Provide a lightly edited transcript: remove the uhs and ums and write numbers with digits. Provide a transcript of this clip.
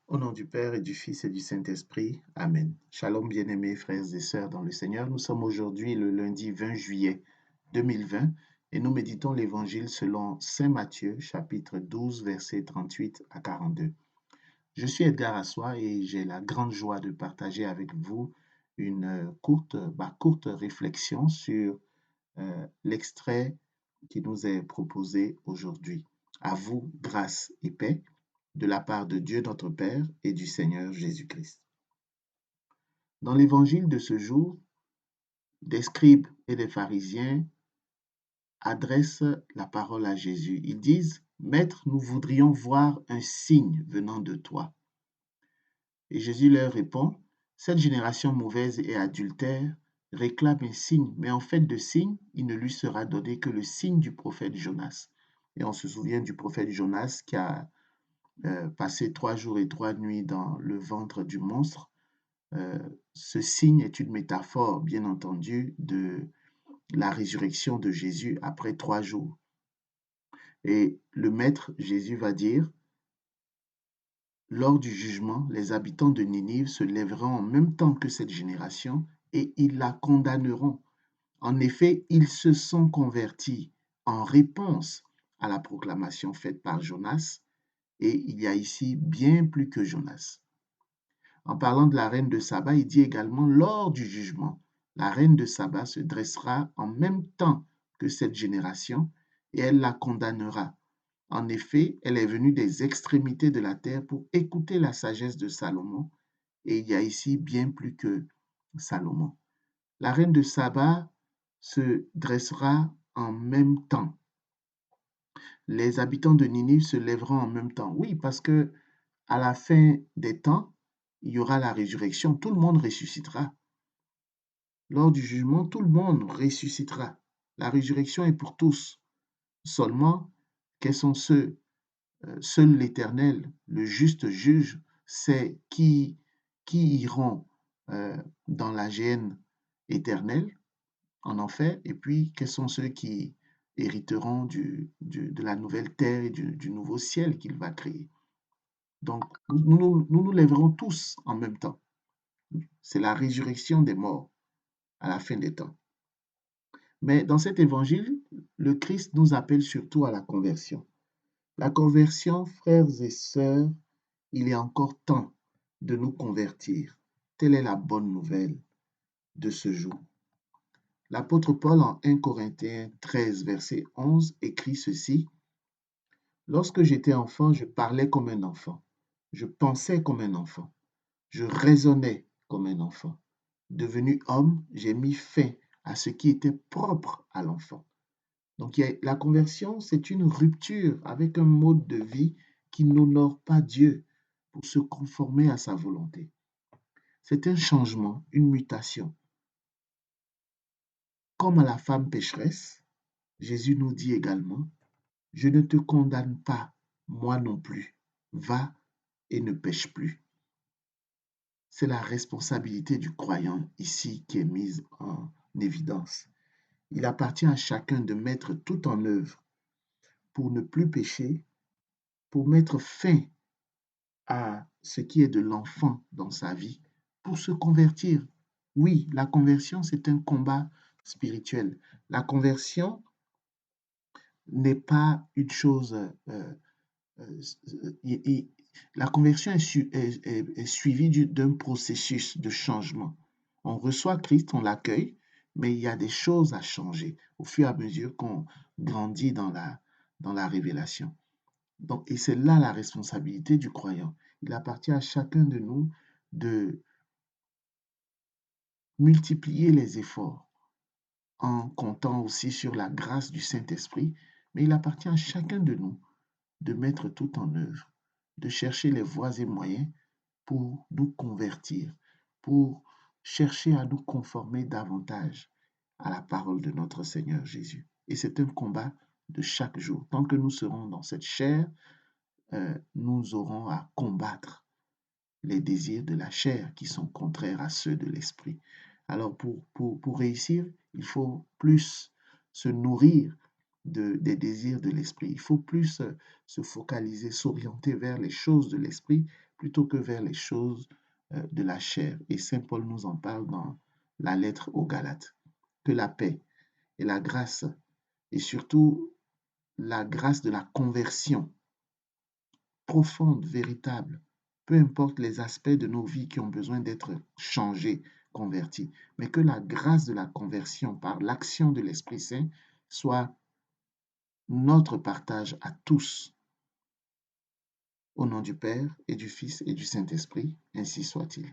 Au nom du Père et du Fils et du Saint-Esprit. Amen. Shalom, bien-aimés frères et sœurs dans le Seigneur. Nous sommes aujourd'hui le lundi 20 juillet 2020 et nous méditons l'Évangile selon Saint Matthieu, chapitre 12, versets 38 à 42. Je suis Edgar Assois et j'ai la grande joie de partager avec vous une courte réflexion sur l'extrait qui nous est proposé aujourd'hui. À vous, grâce et paix de la part de Dieu notre Père et du Seigneur Jésus-Christ. Dans l'évangile de ce jour, des scribes et des pharisiens adressent la parole à Jésus. Ils disent, Maître, nous voudrions voir un signe venant de toi. Et Jésus leur répond, Cette génération mauvaise et adultère réclame un signe, mais en fait de signe, il ne lui sera donné que le signe du prophète Jonas. Et on se souvient du prophète Jonas qui a passé 3 jours et 3 nuits dans le ventre du monstre. Ce signe est une métaphore, bien entendu, de la résurrection de Jésus après 3 jours. Et le Maître Jésus va dire, lors du jugement, les habitants de Ninive se lèveront en même temps que cette génération et ils la condamneront. En effet, ils se sont convertis en réponse à la proclamation faite par Jonas, et il y a ici bien plus que Jonas. En parlant de la reine de Saba, il dit également, lors du jugement, la reine de Saba se dressera en même temps que cette génération et elle la condamnera. En effet, elle est venue des extrémités de la terre pour écouter la sagesse de Salomon, et il y a ici bien plus que Salomon. La reine de Saba se dressera en même temps. Les habitants de Ninive se lèveront en même temps. Oui, parce que à la fin des temps, il y aura la résurrection. Tout le monde ressuscitera. Lors du jugement, tout le monde ressuscitera. La résurrection est pour tous. Seulement, quels sont ceux, seul l'Éternel, le juste juge, sait qui iront dans la géhenne éternelle, en enfer, et puis quels sont ceux qui hériteront de la nouvelle terre et du nouveau ciel qu'il va créer. Donc, nous lèverons tous en même temps. C'est la résurrection des morts à la fin des temps. Mais dans cet évangile, le Christ nous appelle surtout à la conversion. La conversion, frères et sœurs, il est encore temps de nous convertir. Telle est la bonne nouvelle de ce jour. L'apôtre Paul en 1 Corinthiens 13, verset 11, écrit ceci. Lorsque j'étais enfant, je parlais comme un enfant. Je pensais comme un enfant. Je raisonnais comme un enfant. Devenu homme, j'ai mis fin à ce qui était propre à l'enfant. Donc la conversion, c'est une rupture avec un mode de vie qui n'honore pas Dieu pour se conformer à sa volonté. C'est un changement, une mutation. Comme à la femme pécheresse, Jésus nous dit également, je ne te condamne pas, moi non plus. Va et ne pêche plus. C'est la responsabilité du croyant ici qui est mise en évidence. Il appartient à chacun de mettre tout en œuvre pour ne plus pécher, pour mettre fin à ce qui est de l'enfant dans sa vie, pour se convertir. Oui, la conversion, c'est un combat spirituel. La conversion n'est pas une chose... la conversion est suivie d'un processus de changement. On reçoit Christ, on l'accueille, mais il y a des choses à changer au fur et à mesure qu'on grandit dans la révélation. Donc, et c'est là la responsabilité du croyant. Il appartient à chacun de nous de multiplier les efforts en comptant aussi sur la grâce du Saint-Esprit, mais il appartient à chacun de nous de mettre tout en œuvre, de chercher les voies et moyens pour nous convertir, pour chercher à nous conformer davantage à la parole de notre Seigneur Jésus. Et c'est un combat de chaque jour. Tant que nous serons dans cette chair, nous aurons à combattre les désirs de la chair qui sont contraires à ceux de l'esprit. Alors pour réussir, il faut plus se nourrir des désirs de l'esprit. Il faut plus se focaliser, s'orienter vers les choses de l'esprit plutôt que vers les choses de la chair. Et Saint Paul nous en parle dans la lettre aux Galates. Que la paix et la grâce, et surtout la grâce de la conversion profonde, véritable, peu importe les aspects de nos vies qui ont besoin d'être changés, convertis, mais que la grâce de la conversion par l'action de l'Esprit Saint soit notre partage à tous. Au nom du Père et du Fils et du Saint-Esprit, ainsi soit-il.